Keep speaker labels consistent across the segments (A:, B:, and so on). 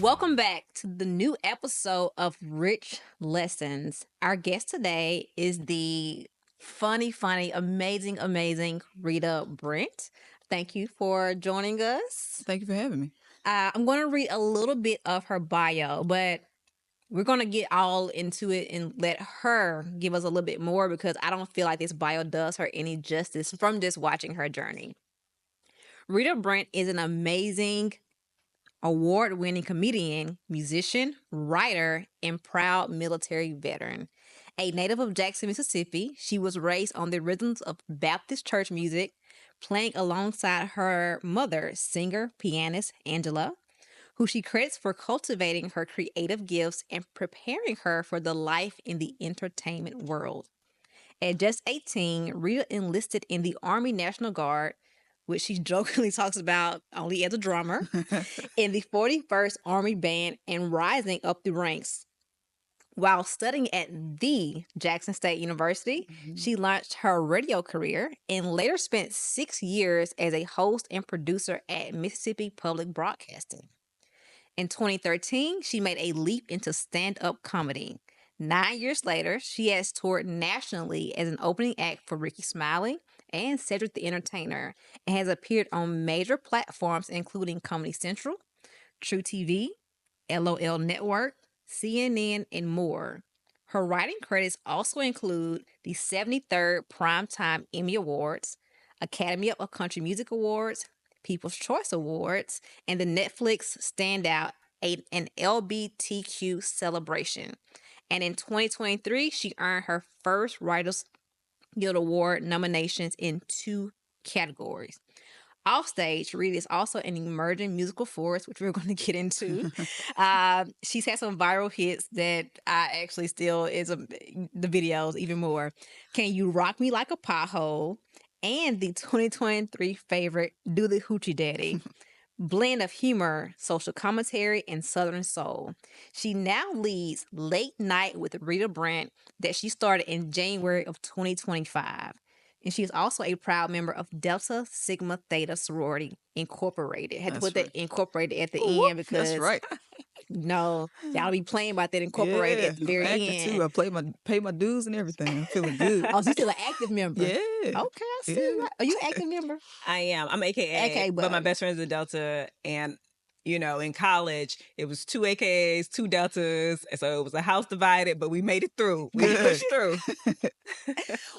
A: Welcome back to the new episode of Rich Lessons. Our guest today is the funny, amazing Rita Brent. Thank you for joining us.
B: Thank you for having me.
A: I'm going to read a little bit of her bio, but we're going to get all into it and let her give us a little bit more because I don't feel like this bio does her any justice from just watching her journey. Rita Brent is an amazing award-winning comedian, musician, writer, and proud military veteran. A native of Jackson, Mississippi, she was raised on the rhythms of Baptist church music, playing alongside her mother, singer, pianist Angela, who she credits for cultivating her creative gifts and preparing her for the life in the entertainment world. At just 18, Rita enlisted in the Army National Guard, which she jokingly talks about only as a drummer, in the 41st Army Band and rising up the ranks. While studying at the Jackson State University, she launched her radio career and later spent 6 years as a host and producer at Mississippi Public Broadcasting. In 2013, she made a leap into stand-up comedy. 9 years later, she has toured nationally as an opening act for Rickey Smiley and Cedric the Entertainer and has appeared on major platforms including Comedy Central, True TV, LOL Network, CNN, and more. Her writing credits also include the 73rd Primetime Emmy Awards, Academy of Country Music Awards, People's Choice Awards, and the Netflix Standout, an LGBTQ celebration. And in 2023, she earned her first Writers Guild Award nominations in 2 categories. Offstage, Rita is also an emerging musical force, which we're going to get into. She's had some viral hits that I actually still the videos even more. Can You Rock Me Like a Pothole? And the 2023 favorite, Do the Hoochie Daddy. Blend of humor, social commentary, and Southern soul. She now leads Late Night with Rita Brent that she started in January of 2025. And she is also a proud member of Delta Sigma Theta Sorority Incorporated. Had to put that Incorporated at the end because
B: that's right.
A: No, y'all be playing about that Incorporated at the very end.
B: Too. I pay my dues and everything. I'm feeling good.
A: Oh, so you still an active member?
B: Yeah.
A: Okay, I see. Yeah. Are you an active member?
C: I am. I'm AKA, but my best friend's a Delta, and in college, it was 2 AKAs, 2 Deltas, and so it was a house divided, but we made it through. We pushed through.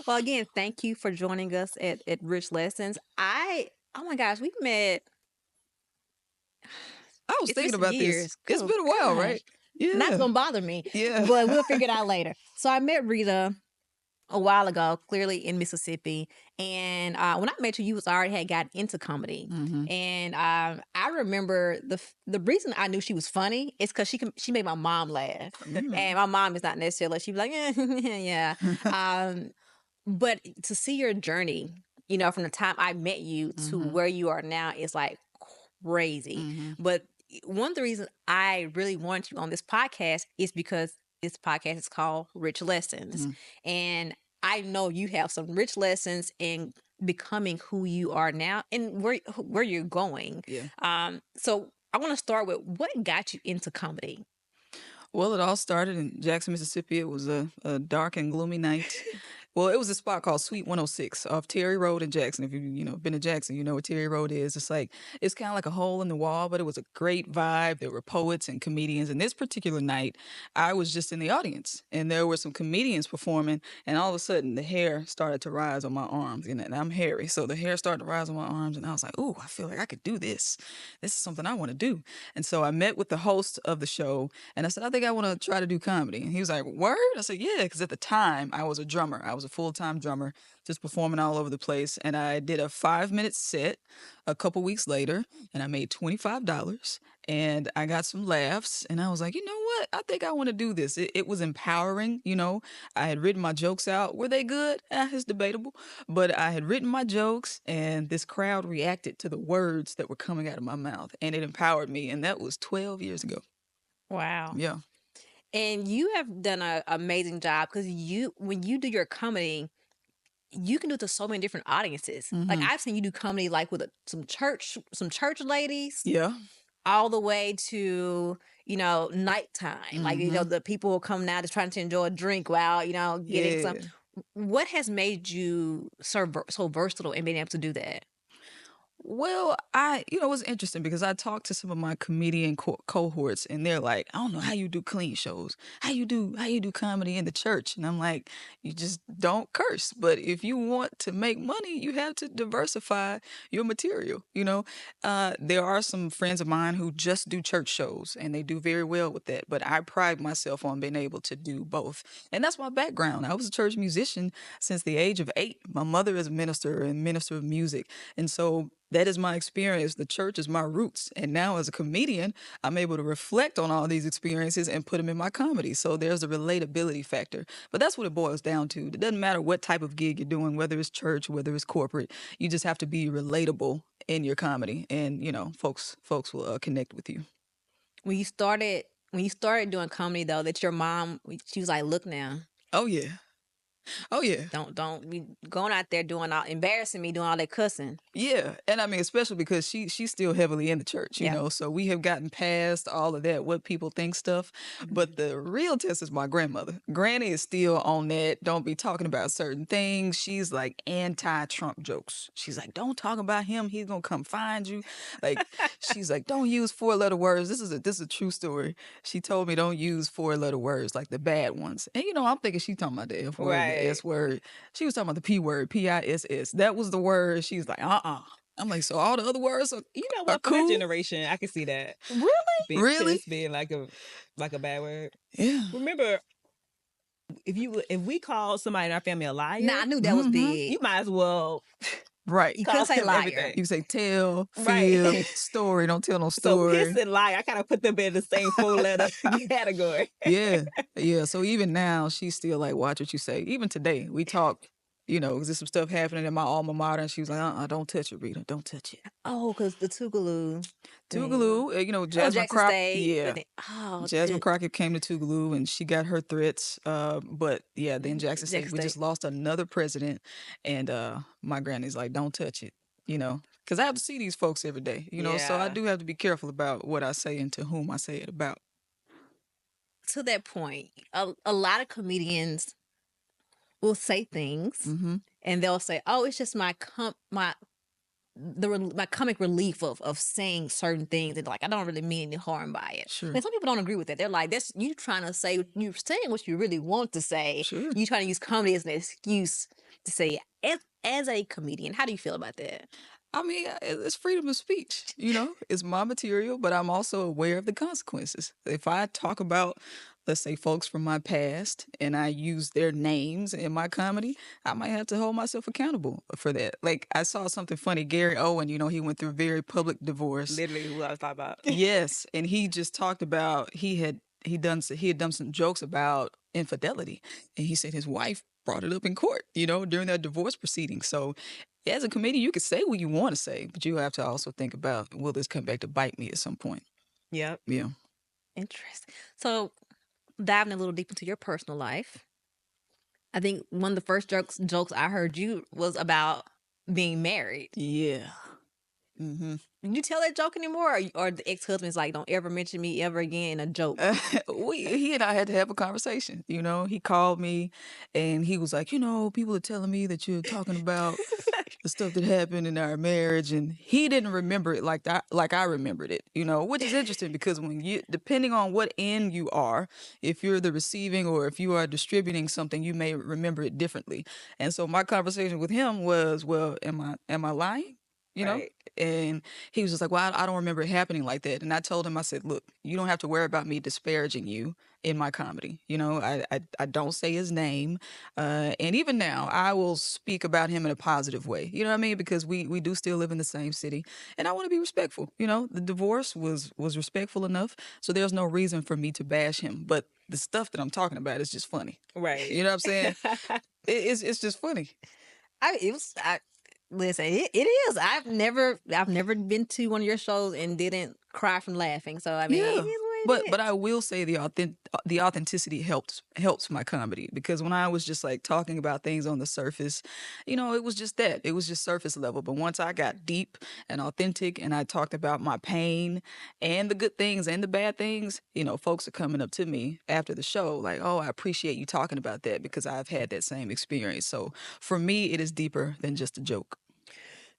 A: Well, again, thank you for joining us at Rich Lessons. Oh my gosh, we met.
B: I was thinking about this. It's been a while, right?
A: Yeah. Not gonna bother me.
B: Yeah.
A: But we'll figure it out later. So I met Rita a while ago, clearly in Mississippi. And when I met you, already had gotten into comedy.
B: Mm-hmm.
A: And I remember the reason I knew she was funny is because she made my mom laugh. Mm-hmm. And my mom is not necessarily, she'd be like, yeah. But to see your journey, from the time I met you to where you are now is like crazy. Mm-hmm. But one of the reasons I really wanted you on this podcast is because this podcast is called Rich Lessons. Mm-hmm. And I know you have some rich lessons in becoming who you are now and where you're going.
B: Yeah.
A: So I want to start with what got you into comedy?
B: Well, it all started in Jackson, Mississippi. It was a dark and gloomy night. Well, it was a spot called Suite 106 off Terry Road in Jackson. If you've been to Jackson, you know where Terry Road is. It's kind of like a hole in the wall, but it was a great vibe. There were poets and comedians. And this particular night, I was just in the audience, and there were some comedians performing. And all of a sudden, the hair started to rise on my arms, and I'm hairy, so the hair started to rise on my arms, and I was like, "Ooh, I feel like I could do this. This is something I want to do." And so I met with the host of the show, and I said, "I think I want to try to do comedy." And he was like, "Word?" I said, "Yeah," because at the time I was a drummer. I was a full-time drummer, just performing all over the place. And I did a 5-minute set a couple weeks later, and I made $25, and I got some laughs. And I was like, you know what? I think I want to do this. It was empowering. I had written my jokes out. Were they good? It's debatable. But I had written my jokes, and this crowd reacted to the words that were coming out of my mouth, and it empowered me. And that was 12 years ago.
A: Wow.
B: Yeah.
A: And you have done an amazing job because when you do your comedy, you can do it to so many different audiences. Mm-hmm. Like I've seen you do comedy like with some church ladies.
B: Yeah.
A: All the way to, nighttime. Like, the people will come now just trying to enjoy a drink while, getting some. What has made you so versatile in being able to do that?
B: Well, it was interesting because I talked to some of my comedian cohorts, and they're like, "I don't know how you do clean shows. How you do comedy in the church?" And I'm like, "You just don't curse. But if you want to make money, you have to diversify your material. There are some friends of mine who just do church shows, and they do very well with that. But I pride myself on being able to do both, and that's my background. I was a church musician since the age of 8. My mother is a minister and minister of music, and so that is my experience. The church is my roots. And now as a comedian, I'm able to reflect on all these experiences and put them in my comedy. So there's a relatability factor. But that's what it boils down to. It doesn't matter what type of gig you're doing, whether it's church, whether it's corporate. You just have to be relatable in your comedy. And, folks will connect with you.
A: When you started doing comedy, though, that your mom, she was like, "Look now."
B: Oh, yeah. Oh, yeah.
A: Don't be going out there embarrassing me, doing all that cussing.
B: Yeah. And I mean, especially because she's still heavily in the church, so we have gotten past all of that, what people think stuff. But the real test is my grandmother. Granny is still on that. Don't be talking about certain things. She's like anti-Trump jokes. She's like, don't talk about him. He's going to come find you. Like, she's like, don't use 4-letter words. This is a true story. She told me don't use 4-letter words, like the bad ones. And, I'm thinking she's talking about the F word, the S word. She was talking about the P word, PISS. That was the word. She's like, I'm like, so all the other words are,
C: what?
B: Cool?
C: For my generation, I can see that.
B: Really? Really?
C: Being like a bad word.
B: Yeah.
C: Remember, if we called somebody in our family a liar,
A: nah, I knew that was big.
C: You might as well.
B: Right.
A: You couldn't say liar.
C: Everything.
B: You say tell, fib, story. Don't tell no story.
C: So piss and lie, I kind of put them in the same 4-letter category.
B: Yeah. So even now, she's still like, watch what you say. Even today, we talk. There's some stuff happening in my alma mater, and she was like, don't touch it, Rita. Don't touch it.
A: Oh, because the Tougaloo.
B: Tougaloo, Jasmine Crockett. Jasmine Crockett came to Tougaloo, and she got her threats. But yeah, then Jackson State, we just lost another president, and my granny's like, don't touch it, because I have to see these folks every day, so I do have to be careful about what I say and to whom I say it about.
A: To that point, a lot of comedians will say things, and they'll say, "Oh, it's just my comic relief of saying certain things, and like I don't really mean any harm by it."
B: Sure.
A: And some people don't agree with that. They're like, "That's you trying to say you're saying what you really want to say.
B: Sure.
A: You trying to use comedy as an excuse to say it." As a comedian, how do you feel about that?
B: I mean, it's freedom of speech, it's my material, but I'm also aware of the consequences. If I talk about, let's say, folks from my past and I use their names in my comedy, I might have to hold myself accountable for that. Like, I saw something funny. Gary Owen, he went through a very public divorce.
C: Literally who I was talking about.
B: Yes. And he just talked about, he had done some jokes about infidelity. And he said his wife brought it up in court, during that divorce proceeding. So as a comedian, you can say what you want to say, but you have to also think about, will this come back to bite me at some point?
C: Yep.
B: Yeah.
A: Interesting. So diving a little deep into your personal life, I think one of the first jokes I heard you was about being married.
B: Yeah.
A: Did you tell that joke anymore, or the ex-husband's like, don't ever mention me ever again in a joke?
B: He and I had to have a conversation. He called me and he was like, people are telling me that you're talking about the stuff that happened in our marriage, and he didn't remember it like I remembered it, which is interesting because depending on what end you are, if you're the receiving or if you are distributing something, you may remember it differently. And so my conversation with him was, well, am I lying?
C: Right.
B: And he was just like, well, I don't remember it happening like that. And I told him, I said, look, you don't have to worry about me disparaging you in my comedy. I don't say his name. And even now, I will speak about him in a positive way. You know what I mean? Because we do still live in the same city. And I want to be respectful. The divorce was respectful enough. So there's no reason for me to bash him. But the stuff that I'm talking about is just funny.
C: Right.
B: You know what I'm saying? It's just funny.
A: Listen, it is. I've never been to one of your shows and didn't cry from laughing. So I mean, it is what
B: But I will say the authenticity helps my comedy, because when I was just like talking about things on the surface, it was just that. It was just surface level. But once I got deep and authentic and I talked about my pain and the good things and the bad things, folks are coming up to me after the show like, "Oh, I appreciate you talking about that because I've had that same experience." So for me, it is deeper than just a joke.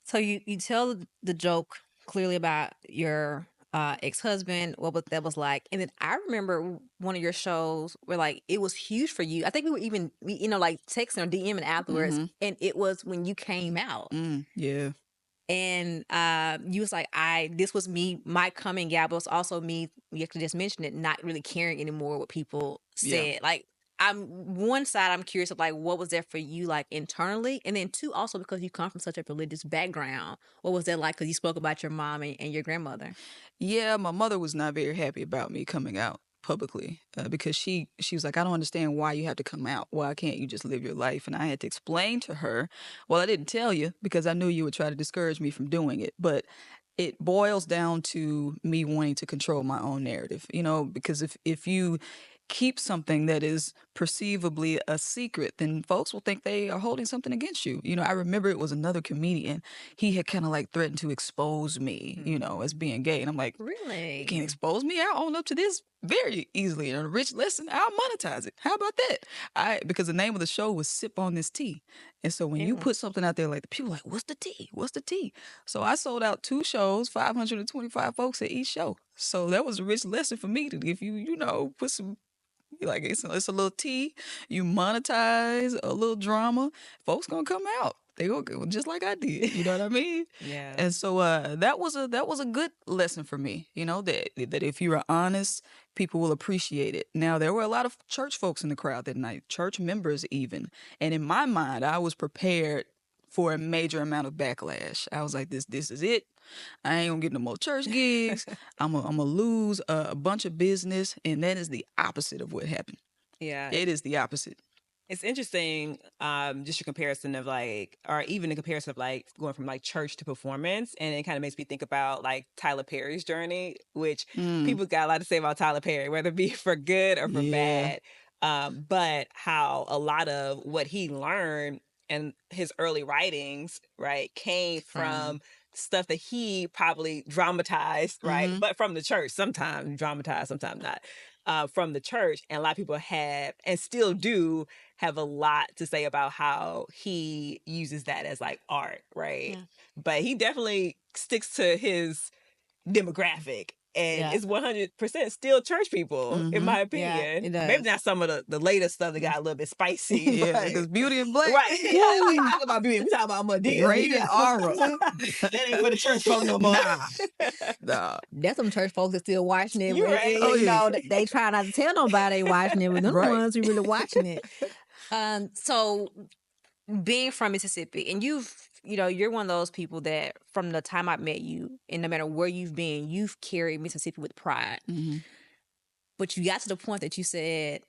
A: So you tell the joke clearly about your ex-husband, that was like. And then I remember one of your shows where like it was huge for you. I think we were even like texting or DMing afterwards, and it was when you came out.
B: Yeah.
A: And you was like, this was me, my coming out, but it was also me, you actually just mentioned it, not really caring anymore what people said.
B: Yeah.
A: Like, one side, I'm curious of like, what was that for you, like internally? And then two, also because you come from such a religious background, what was that like? Because you spoke about your mom and your grandmother.
B: Yeah, my mother was not very happy about me coming out publicly, because she was like, "I don't understand why you have to come out. Why can't you just live your life?" And I had to explain to her, "Well, I didn't tell you because I knew you would try to discourage me from doing it." But it boils down to me wanting to control my own narrative, because if you keep something that is perceivably a secret, then folks will think they are holding something against you. I remember it was another comedian. He had kind of like threatened to expose me, as being gay. And I'm like,
A: Really?
B: "You can't expose me. I'll own up to this very easily. And a rich lesson, I'll monetize it. How about that?" Because the name of the show was Sip on This Tea. And so when you put something out there like, the people are like, "What's the tea? What's the tea?" So I sold out 2 shows, 525 folks at each show. So that was a rich lesson for me, to if you put some, like, it's a little tea, you monetize a little drama, folks gonna come out. They gonna go just like I did. You know what I mean?
C: Yeah.
B: And so that was a good lesson for me. That if you are honest, people will appreciate it. Now there were a lot of church folks in the crowd that night, church members even, and in my mind, I was prepared for a major amount of backlash. I was like, this is it. I ain't gonna get no more church gigs. I'm gonna lose a bunch of business, and that is the opposite of what happened.
C: Yeah.
B: It is the opposite.
C: It's interesting, just your comparison of like, or even the comparison of like going from like church to performance. And it kind of makes me think about like Tyler Perry's journey, which people got a lot to say about Tyler Perry, whether it be for good or for bad. But how a lot of what he learned and his early writings, right, came from stuff that he probably dramatized, right? But from the church, sometimes dramatized, sometimes not. From the church, and a lot of people have and still do have a lot to say about how he uses that as like art, right? Yeah. But he definitely sticks to his demographic and it's 100% still church people, in my opinion. Maybe not some of the later stuff that got a little bit spicy.
B: Yeah, because Beauty and Black.
C: Right. Yeah, we talk about Beauty. We talk about Madea.
B: Rated R.
C: That ain't for the church folk no more.
B: Nah.
A: There's some church folks that still watching it.
C: You right.
A: They try not to tell nobody they watching it, but them the ones who really watching it. So being from Mississippi, and you're one of those people that from the time I met you, and no matter where you've been, you've carried Mississippi with pride. But you got to the point that you said,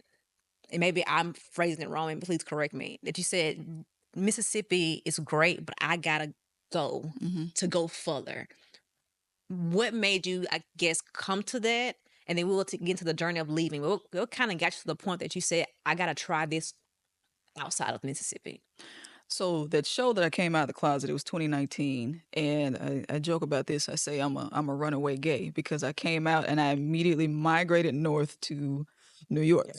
A: and maybe I'm phrasing it wrong, and please correct me, that you said Mississippi is great, but I gotta go to go further. What made you, I guess, come to that? And then we'll get into the journey of leaving. What kind of got you to the point that you said, I gotta try this outside of Mississippi?
B: So that show that I came out of the closet, it was 2019, and I joke about this. I say I'm a runaway gay because I came out and I immediately migrated north to New York,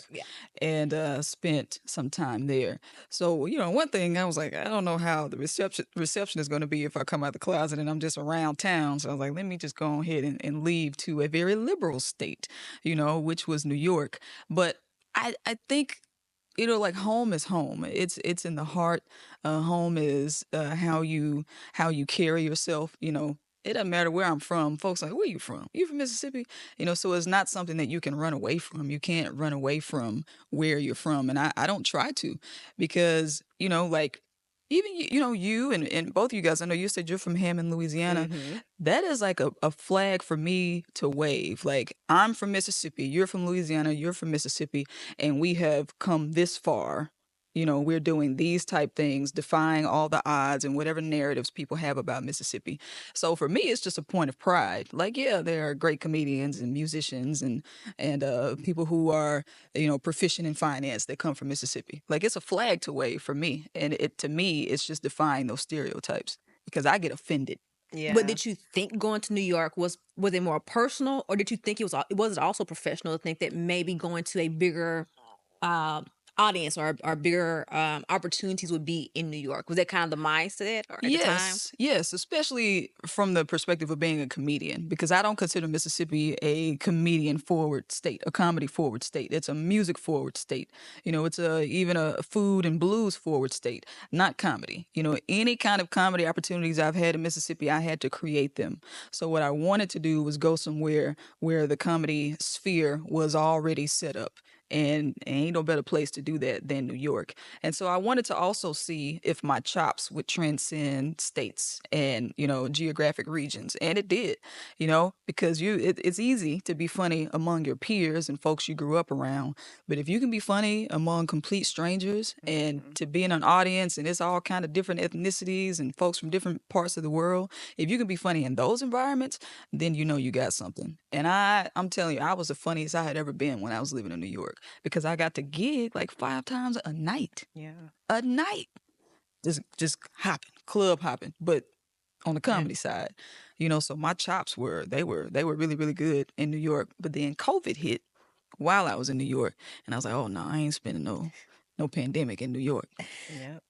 B: and spent some time there. So one thing I was like, I don't know how the reception is going to be if I come out the closet and I'm just around town. So I was like, let me just go ahead and leave to a very liberal state, which was New York. But I think, like, home is home. It's in the heart. Home is how you carry yourself. It doesn't matter where I'm from. Folks are like, where you from? You from Mississippi? So it's not something that you can run away from. You can't run away from where you're from. And I don't try to, because, like, even, you and both of you guys, I know you said you're from Hammond, Louisiana. That is like a flag for me to wave. Like, I'm from Mississippi, you're from Louisiana, you're from Mississippi, and we have come this far, we're doing these type things, defying all the odds and whatever narratives people have about Mississippi. So for me, it's just a point of pride. Like, yeah, there are great comedians and musicians and people who are, proficient in finance that come from Mississippi. Like, it's a flag to wave for me. And to me, it's just defying those stereotypes because I get offended.
C: Yeah.
A: But did you think going to New York was it more personal, or did you think was it also professional to think that maybe going to a bigger audience or bigger opportunities would be in New York? Was that kind of the mindset or at the time?
B: Yes, especially from the perspective of being a comedian, because I don't consider Mississippi a comedian forward state, a comedy forward state. It's a music forward state. It's even a food and blues forward state, not comedy. Any kind of comedy opportunities I've had in Mississippi, I had to create them. So what I wanted to do was go somewhere where the comedy sphere was already set up. And ain't no better place to do that than New York. And so I wanted to also see if my chops would transcend states and, geographic regions. And it did, because it's easy to be funny among your peers and folks you grew up around. But if you can be funny among complete strangers and to be in an audience and it's all kind of different ethnicities and folks from different parts of the world, if you can be funny in those environments, then you got something. And I'm telling you, I was the funniest I had ever been when I was living in New York. Because I got to gig like 5 times a night.
C: Yeah.
B: A night. Just hopping, club hopping, but on the comedy side. So my chops were really, really good in New York. But then COVID hit while I was in New York. And I was like, oh no, I ain't spending no pandemic in New York.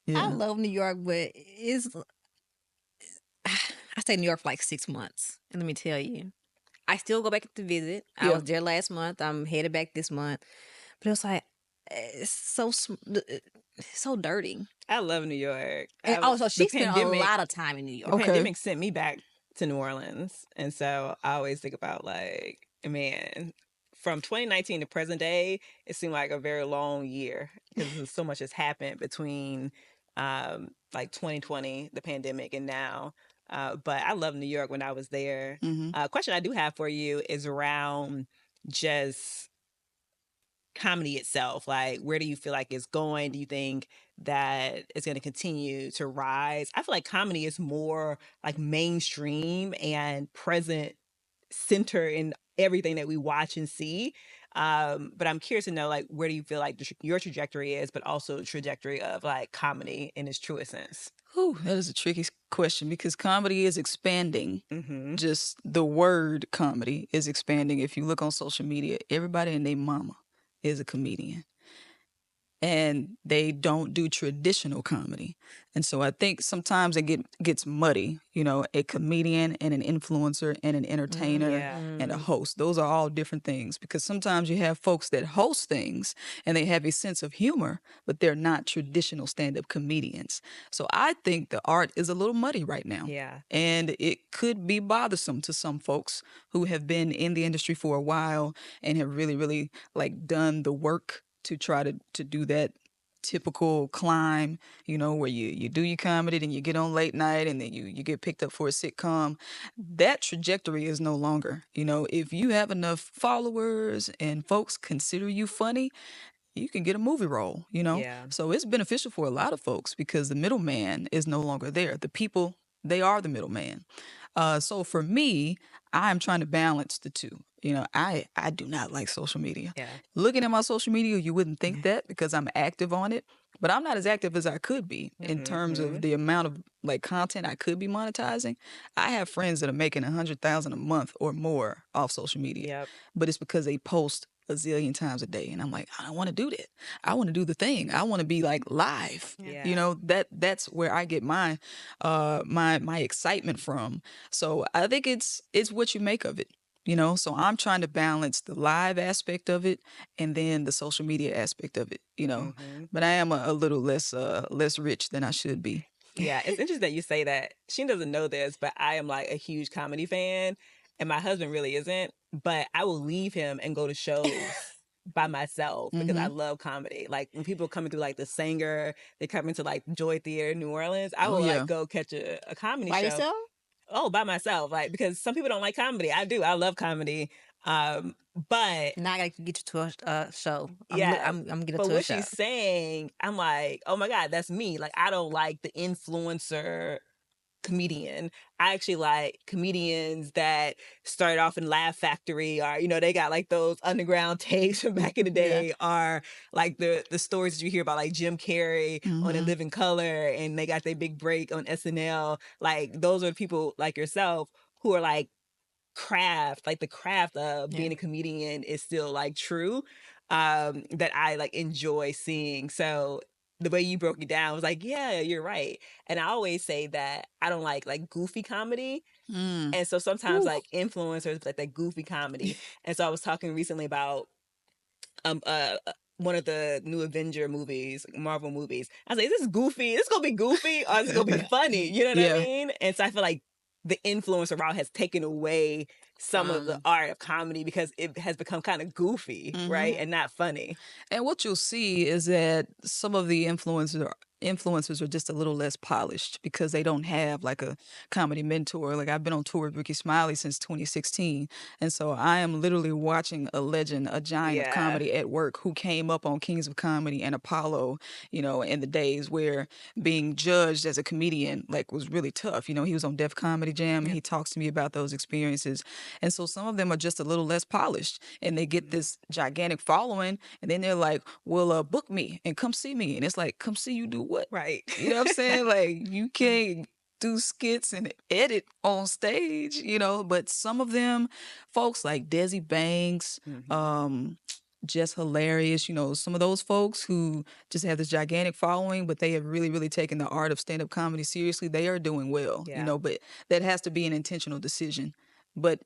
C: Yeah.
A: I love New York, but I stayed in New York for like 6 months. And let me tell you, I still go back to visit. I was there last month. I'm headed back this month. But it was like, it's so dirty.
C: I love New York.
A: And also, she spent a lot of time in New York.
C: The pandemic sent me back to New Orleans. And so I always think about, like, man, from 2019 to present day, it seemed like a very long year because so much has happened between like 2020, the pandemic, and now. But I love New York when I was there. Question I do have for you is around just comedy itself. Like, where do you feel like it's going? Do you think that it's going to continue to rise? I feel like comedy is more like mainstream and present center in everything that we watch and see. But I'm curious to know, like, where do you feel like your trajectory is, but also the trajectory of like comedy in its truest sense?
B: Ooh, that is a tricky question because comedy is expanding. Just the word comedy is expanding. If you look on social media, everybody and their mama is a comedian. And they don't do traditional comedy. And so I think sometimes it gets muddy, a comedian and an influencer and an entertainer and a host. Those are all different things because sometimes you have folks that host things and they have a sense of humor, but they're not traditional stand-up comedians. So I think the art is a little muddy right now.
C: Yeah.
B: And it could be bothersome to some folks who have been in the industry for a while and have really, really like done the work to try to do that typical climb, where you do your comedy, then you get on late night, and then you get picked up for a sitcom. That trajectory is no longer. If you have enough followers and folks consider you funny, you can get a movie role,
C: Yeah.
B: So it's beneficial for a lot of folks because the middleman is no longer there. The people, they are the middleman. So for me, I'm trying to balance the two. I do not like social media.
C: Yeah.
B: Looking at my social media, you wouldn't think that because I'm active on it, but I'm not as active as I could be in terms of the amount of like content I could be monetizing. I have friends that are making $100,000 a month or more off social media, but it's because they post a zillion times a day, and I'm like, I don't want to do that. I want to do the thing. I want to be like live.
C: Yeah.
B: That's where I get my my excitement from. So I think it's what you make of it. So I'm trying to balance the live aspect of it and then the social media aspect of it, but I am a little less rich than I should be.
C: Yeah, it's interesting that you say that. She doesn't know this, but I am like a huge comedy fan, and my husband really isn't. But I will leave him and go to shows by myself because I love comedy. Like when people are coming through like the Sanger, they come into like Joy Theater, New Orleans. I will like go catch a comedy show.
A: By yourself?
C: Oh, by myself. Like because some people don't like comedy. I do. I love comedy. But
A: Now I gotta get you to a show.
C: yeah,
A: I'm getting
C: but
A: to a
C: what
A: show.
C: she's saying, I'm like, oh my God, that's me. Like, I don't like the influencer comedian. I actually like comedians that started off in Laugh Factory, or they got like those underground tapes from back in the
A: Yeah.
C: day, or like the stories that you hear about like Jim Carrey on In Living Color, and they got their big break on SNL. Like those are the people like yourself who are like like the craft of being a comedian is still like true, that I like enjoy seeing. So the way you broke it down was like, yeah, you're right. And I always say that I don't like goofy comedy. And so sometimes
A: Ooh.
C: like influencers like that goofy comedy. And so I was talking recently about um uh uh, one of the new Avenger movies, like Marvel movies. I was like, is this goofy? Is this gonna be goofy or is it gonna be funny? You know what I
B: Yeah.
C: mean? And so I feel like the influencer route has taken away some of the art of comedy because it has become kind of goofy, right? And not funny.
B: And what you'll see is that some of the influencers are just a little less polished because they don't have like a comedy mentor. Like I've been on tour with Rickey Smiley since 2016, and so I am literally watching a legend, a giant of
C: Yeah.
B: comedy at work who came up on Kings of Comedy and Apollo, in the days where being judged as a comedian like was really tough. He was on Def Comedy Jam and he talks to me about those experiences. And so some of them are just a little less polished and they get this gigantic following and then they're like, well, book me and come see me. And it's like, come see you do what?
C: Right.
B: You know what I'm saying? Like you can't do skits and edit on stage, but some of them folks like Desi Banks, just hilarious, some of those folks who just have this gigantic following, but they have really, really taken the art of stand-up comedy seriously. They are doing well,
C: Yeah.
B: but that has to be an intentional decision. But,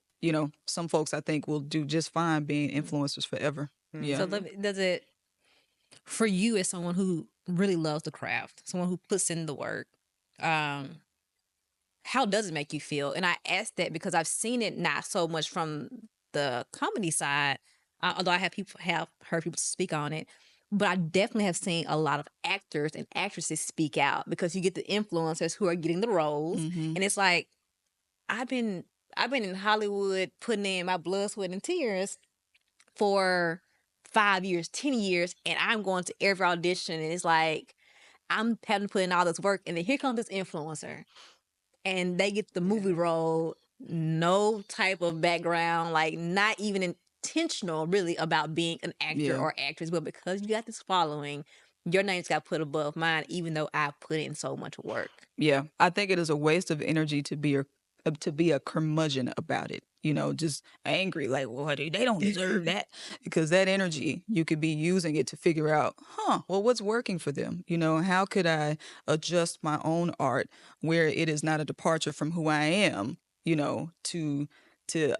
B: some folks I think will do just fine being influencers forever. Yeah.
A: So does it, for you as someone who really loves the craft, someone who puts in the work, how does it make you feel? And I ask that because I've seen it not so much from the comedy side, although I have heard people speak on it, but I definitely have seen a lot of actors and actresses speak out because you get the influencers who are getting the roles, and it's like I've been in Hollywood putting in my blood, sweat, and tears for 5 years, 10 years, and I'm going to every audition, and it's like I'm having to put in all this work, and then here comes this influencer, and they get the movie role, no type of background, like not even intentional really about being an actor or actress, but because you got this following, your name's got put above mine, even though I put in so much work.
B: Yeah, I think it is a waste of energy to be a curmudgeon about it. Just angry, like, well, they don't deserve that. Because that energy, you could be using it to figure out, well, what's working for them? How could I adjust my own art where it is not a departure from who I am, to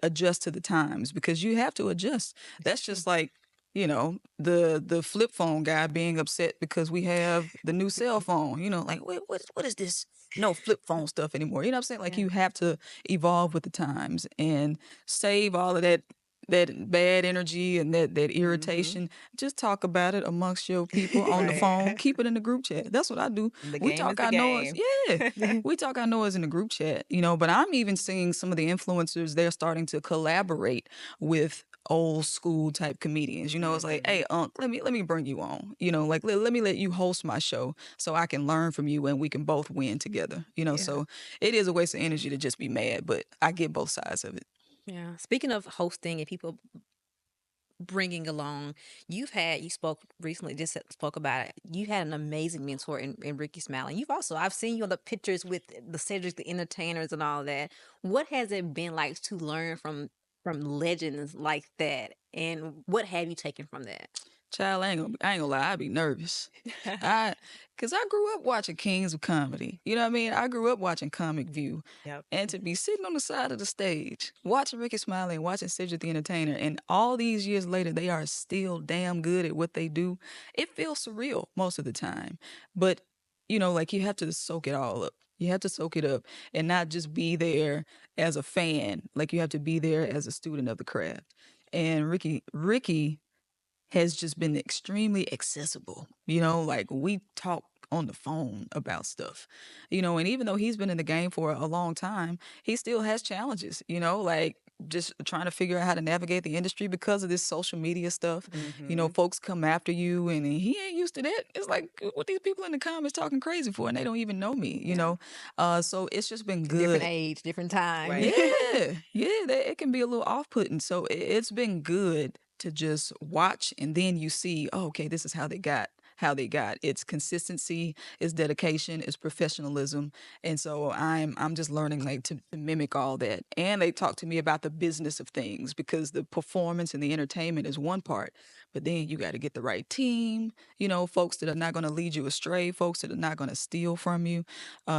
B: adjust to the times? Because you have to adjust. That's just like, the flip phone guy being upset because we have the new cell phone, like what is this no flip phone stuff anymore? You know what I'm saying? Like you have to evolve with the times and save all of that bad energy and that irritation. Just talk about it amongst your people on the
C: Right.
B: phone. Keep it in the group chat. That's what I do.
C: The
B: We
C: game is
B: talk
C: the
B: our noise.
C: game.
B: Yeah. We talk our noise in the group chat, but I'm even seeing some of the influencers, they're starting to collaborate with old school type comedians. It's like, hey, let me bring you on. Like let me let you host my show so I can learn from you and we can both win together. So it is a waste of energy to just be mad, but I get both sides of it.
A: Yeah. Speaking of hosting and people bringing along, you spoke recently, just spoke about it. You had an amazing mentor in Rickey Smiley. You've also, I've seen you on the pictures with the Cedric, the entertainers, and all that. What has it been like to learn from legends like that, and what have you taken from that?
B: Child, I ain't gonna lie, I'd be nervous. Cause I grew up watching Kings of Comedy. You know what I mean? I grew up watching Comic View.
C: Yep.
B: And to be sitting on the side of the stage, watching Rickey Smiley and watching Cedric the Entertainer, and all these years later, they are still damn good at what they do. It feels surreal most of the time. But, like you have to soak it all up. You have to soak it up and not just be there as a fan. Like you have to be there as a student of the craft. And Ricky has just been extremely accessible. Like we talk on the phone about stuff, and even though he's been in the game for a long time, he still has challenges, like just trying to figure out how to navigate the industry because of this social media stuff. You know,
C: Mm-hmm.
B: folks come after you and he ain't used to that. It's like what these people in the comments talking crazy for and they don't even know me, you know. So it's just been
A: Different
B: good.
A: age, different time.
C: Right.
B: Yeah, it can be a little off-putting. So it's been good to just watch and then you see, oh, okay, this is how they got. It's consistency, it's dedication, it's professionalism. And so I'm just learning like to mimic all that. And they talk to me about the business of things because the performance and the entertainment is one part, but then you got to get the right team, you know, folks that are not going to lead you astray, folks that are not going to steal from you.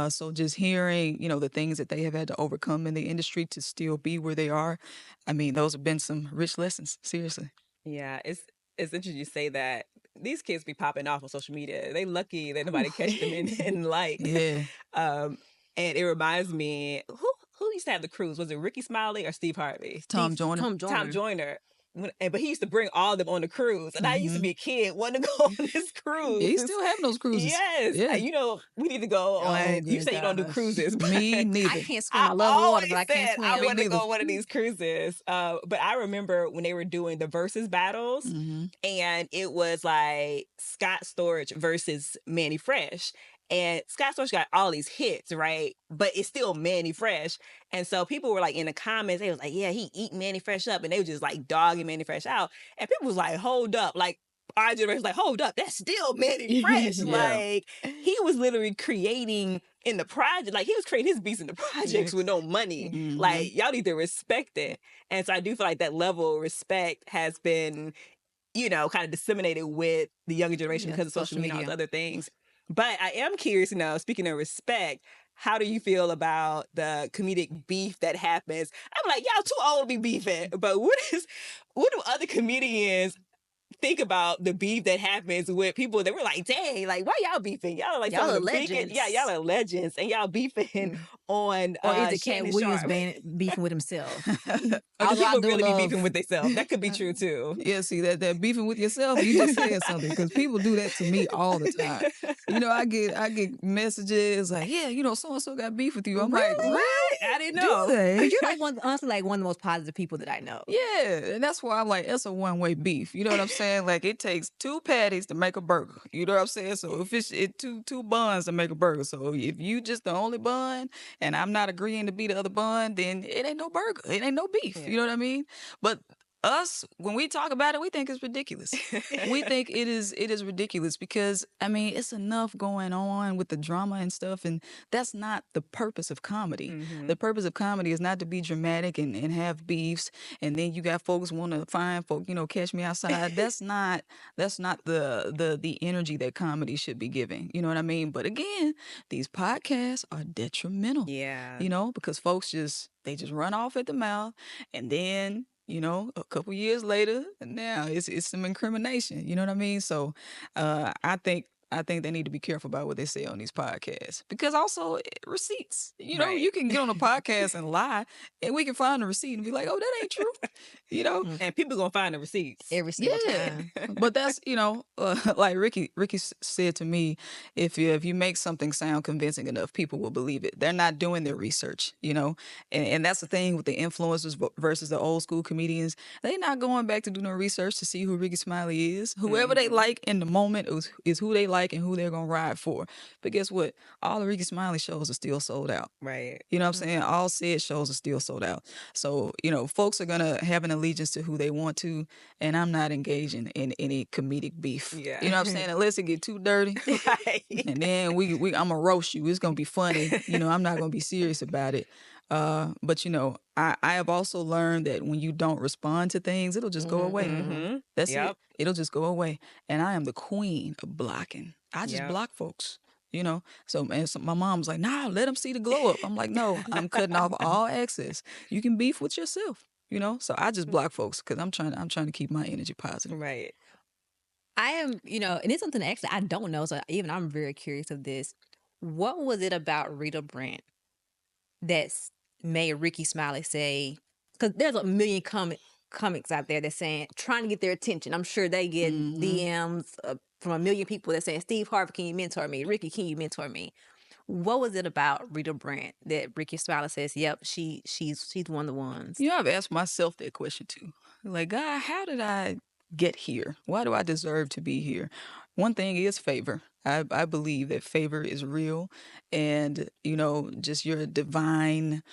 B: So just hearing, you know, the things that they have had to overcome in the industry to still be where they are, I mean, those have been some rich lessons, seriously.
C: Yeah, it's interesting you say that. These kids be popping off on social media. They lucky that nobody catch them in light.
B: Yeah.
C: Um, and it reminds me, who used to have the cruise? Was it Rickey Smiley or Steve Harvey?
B: Tom Joyner.
A: Tom
C: Tom
A: Joyner.
C: Joyner. But he used to bring all of them on the cruise, and I used to be a kid wanting to go on this cruise.
B: Yeah, he's still having those cruises.
C: Yes,
B: Yeah.
C: you know we need to go on.
A: Oh,
C: You
A: good
C: say you don't do
A: gosh.
C: cruises, but
B: Me neither.
A: I can't swim. I
C: I
A: love water,
C: always
A: but I can't
C: said
A: swim.
C: I
B: Me
C: want to go
B: neither.
C: on one of these cruises. But I remember when they were doing the versus battles, and it was like Scott Storch versus Manny Fresh. And Scott Storch got all these hits, right? But it's still Manny Fresh. And so people were like in the comments, they was like, yeah, he eat Manny Fresh up. And they were just like dogging Manny Fresh out. And people was like, hold up. Like our generation was like, hold up, that's still Manny Fresh.
B: Yeah.
C: Like he was literally creating in the project, like he was creating his beats in the projects with no money. Like y'all need to respect it. And so I do feel like that level of respect has been, you know, kind of disseminated with the younger generation
A: Yeah,
C: because of social
A: social
C: media and all
A: media.
C: these other things. But I am curious to know, speaking of respect, how do you feel about the comedic beef that happens? I'm like, y'all too old to be beefing, but what do other comedians think about the beef that happens with people that were like, dang, like why y'all beefing? Y'all are like
A: Y'all
C: some
A: are
C: of the biggest,
A: legends.
C: yeah, y'all are legends, and y'all beefing on
A: Or is it Cat
C: Shannon
A: Williams
C: Sharp.
A: beefing with himself?
C: Or do
A: Although I
C: people
A: do
C: really be
A: love-
C: beefing with themselves? That could be true too.
B: Yeah, see that beefing with yourself, you just said something because people do that to me all the time. You know, I get messages like, yeah, you know, so and so got beef with you. I'm like,
A: Really?
B: really?
C: I didn't
B: Do
C: know.
B: they?
A: But you're like honestly like one of the most positive people that I know.
B: Yeah, and that's why I'm like, it's a one-way beef. You know what I'm saying? Like it takes two patties to make a burger. You know what I'm saying? So if it's two buns to make a burger. So if you just the only bun and I'm not agreeing to be the other bun, then it ain't no burger. It ain't no beef. You know what I mean? But us, when we talk about it, we think it's ridiculous. We think it is ridiculous because I mean it's enough going on with the drama and stuff, and that's not the purpose of comedy. The purpose of comedy is not to be dramatic and have beefs, and then you got folks want to find folk, you know, catch me outside. That's not the energy that comedy should be giving. You know what I mean? But again, these podcasts are detrimental.
C: Yeah.
B: You know, because folks just run off at the mouth, and then you know, a couple years later, now it's some incrimination. You know what I mean? So, I think they need to be careful about what they say on these podcasts because also receipts. You know,
C: Right.
B: you can get on a podcast and lie, and we can find a receipt and be like, "Oh, that ain't true." You know,
C: And people gonna find the receipts.
A: Every single
B: yeah.
A: time.
B: But that's you know, like Ricky said to me, if you make something sound convincing enough, people will believe it. They're not doing their research, you know, and that's the thing with the influencers versus the old school comedians. They're not going back to do no research to see who Rickey Smiley is. Whoever they like in the moment is who they like and who they're gonna ride for. But guess what? All the Rickey Smiley shows are still sold out.
C: Right.
B: You know what I'm saying? All said shows are still sold out. So, you know, folks are going to have an allegiance to who they want to, and I'm not engaging in any comedic beef.
C: Yeah.
B: You know what I'm saying? Unless it get too dirty.
C: Right.
B: And then I'm going to roast you. It's going to be funny. You know, I'm not going to be serious about it. But, you know, I have also learned that when you don't respond to things, it'll just go away. That's it.
C: Yep.
B: It'll just go away. And I am the queen of blocking. I just
C: Yep.
B: block folks. You know, so my mom was like, "No, let them see the glow up." I'm like, "No, I'm cutting off all access. You can beef with yourself." You know, so I just block folks because I'm trying to keep my energy positive.
C: Right.
A: I am, you know, and it's something actually I don't know. So even I'm very curious of this. What was it about Rita Brent that's made Rickey Smiley say? Because there's a million comics out there that's saying trying to get their attention. I'm sure they get DMs from a million people that saying, "Steve Harvey, can you mentor me? Rickey, can you mentor me?" What was it about Rita Brent that Rickey Smiley says, "Yep, she's one of the ones"?
B: You know, I've asked myself that question too. Like, God, how did I get here? Why do I deserve to be here? One thing is favor. I believe that favor is real, and just your divine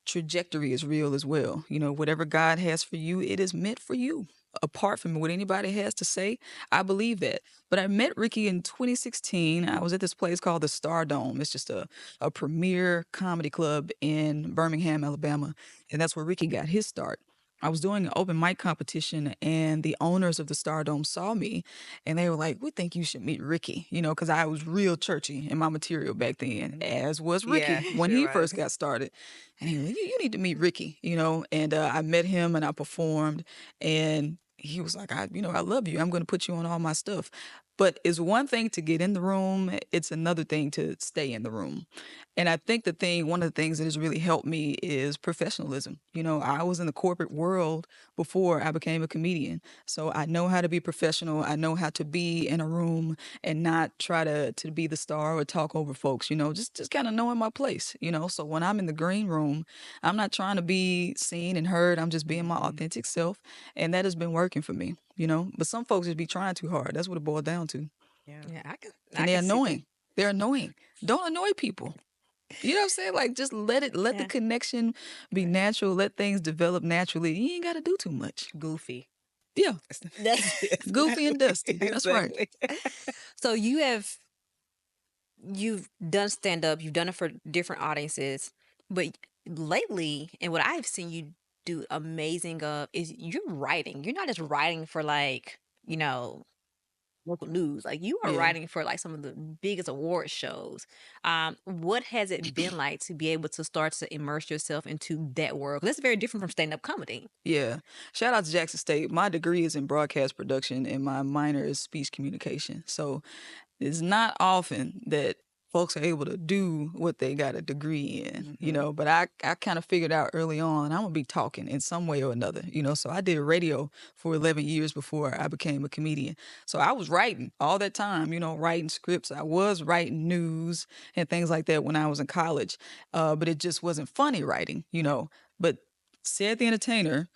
B: trajectory is real as well. Whatever God has for you, it is meant for you. Apart from what anybody has to say, I believe that. But I met Rickey in 2016. I was at this place called the Star Dome. It's just a premier comedy club in Birmingham, Alabama. And that's where Rickey got his start. I was doing an open mic competition, and the owners of the Star Dome saw me, and they were like, "We think you should meet Rickey," because I was real churchy in my material back then, as was Rickey
C: Yeah,
B: when
C: sure
B: he
C: was.
B: first got started. And he was like, you need to meet Rickey, and I met him and I performed, and he was like, I love you. I'm going to put you on all my stuff. But it's one thing to get in the room, it's another thing to stay in the room. And I think one of the things that has really helped me is professionalism. I was in the corporate world before I became a comedian. So I know how to be professional. I know how to be in a room and not try to be the star or talk over folks, just kind of knowing my place. So when I'm in the green room, I'm not trying to be seen and heard. I'm just being my authentic self. And that has been working for me. But some folks just be trying too hard. That's what it boiled down to.
C: Yeah.
A: Yeah, I can
B: And
A: I
B: they're
A: can see that.
B: annoying. They're annoying. Don't annoy people. You know what I'm saying? Like, just let the
A: Yeah.
B: connection be
C: Right.
B: natural. Let things develop naturally. You ain't got to do too much.
C: Goofy.
B: Yeah.
C: That's
B: Goofy and dusty. That's right.
C: exactly.
A: So you've done stand up, you've done it for different audiences, but lately, and what I've seen you do amazing of is you're writing. You're not just writing for like, local news. Like you are
B: Yeah.
A: writing for like some of the biggest award shows. What has it been like to be able to start to immerse yourself into that world? 'Cause that's very different from stand up comedy.
B: Yeah. Shout out to Jackson State. My degree is in broadcast production and my minor is speech communication. So it's not often that folks are able to do what they got a degree in. But I kind of figured out early on I'm gonna be talking in some way or another. So I did radio for 11 years before I became a comedian. So I was writing all that time, writing scripts. I was writing news and things like that when I was in college. But it just wasn't funny writing. But Said the Entertainer,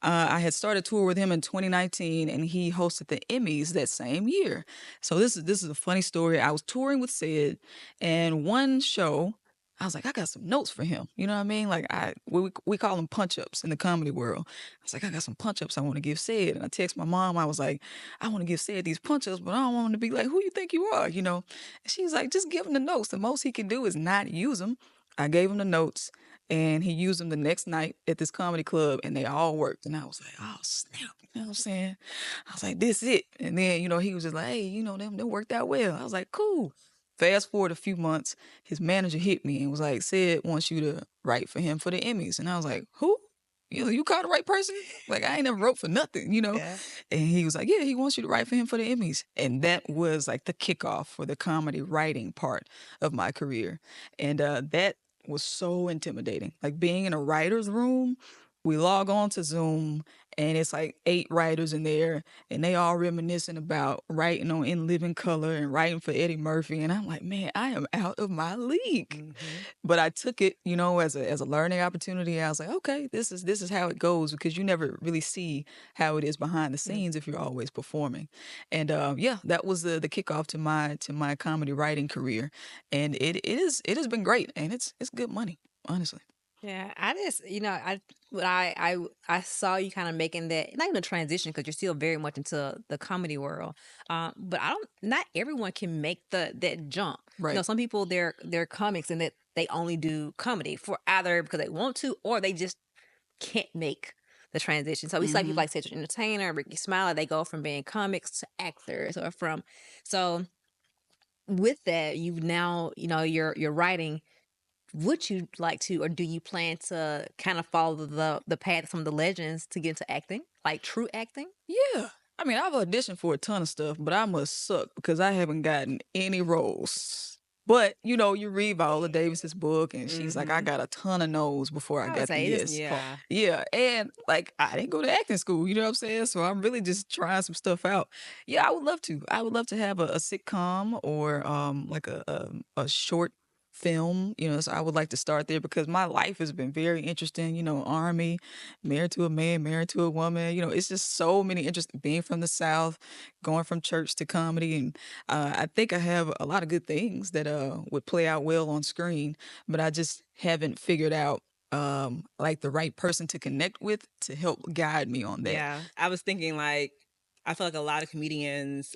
B: I had started tour with him in 2019, and he hosted the Emmys that same year. So this is a funny story. I was touring with Sid, and one show, I was like, I got some notes for him. You know what I mean? Like we call them punch ups in the comedy world. I was like, I got some punch ups I want to give Sid, and I text my mom. I was like, I want to give Sid these punch ups, but I don't want him to be like, who you think you are? And she's like, just give him the notes. The most he can do is not use them. I gave him the notes, and he used them the next night at this comedy club, and they all worked. And I was like, oh snap, you know what I'm saying? I was like, this it. And then he was just like, hey, them worked out well. I was like, cool. Fast forward a few months, his manager hit me and was like, Sid wants you to write for him for the Emmys. And I was like, who? You called the right person? Like, I ain't never wrote for nothing.
C: Yeah.
B: And he was like, yeah, he wants you to write for him for the Emmys. And that was like the kickoff for the comedy writing part of my career. And that was so intimidating. Like being in a writer's room, we log on to Zoom and it's like 8 writers in there and they all reminiscing about writing on In Living Color and writing for Eddie Murphy. And I'm like, man, I am out of my league. But I took it, as a learning opportunity. I was like, okay, this is how it goes, because you never really see how it is behind the scenes if you're always performing. And yeah, that was the kickoff to my comedy writing career. And it has been great, and it's good money, honestly.
A: Yeah, I just, I saw you kind of making that, not even a transition because you're still very much into the comedy world. But not everyone can make that jump.
B: Right.
A: Some people they're comics and that they only do comedy for either because they want to or they just can't make the transition. So we see like people like Cedric Entertainer, Rickey Smiley, they go from being comics to actors so with that, you've now, you're writing. Would you like to, or do you plan to kind of follow the path of some of the legends to get into acting, like true acting?
B: Yeah. I mean, I've auditioned for a ton of stuff, but I must suck because I haven't gotten any roles. But, you read Viola Davis's book, and she's like, I got a ton of no's before I
A: I would
B: got the
A: say it is,
B: yes.
C: Yeah.
B: Yeah. And, like, I didn't go to acting school, you know what I'm saying? So I'm really just trying some stuff out. Yeah, I would love to. I would love to have a sitcom or like a short film, so I would like to start there because my life has been very interesting, army, married to a man, married to a woman, it's just so many interesting, being from the South, going from church to comedy. And I think I have a lot of good things that would play out well on screen, but I just haven't figured out like the right person to connect with to help guide me on that.
C: Yeah. I was thinking like, I feel like a lot of comedians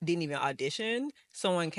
C: didn't even audition. Someone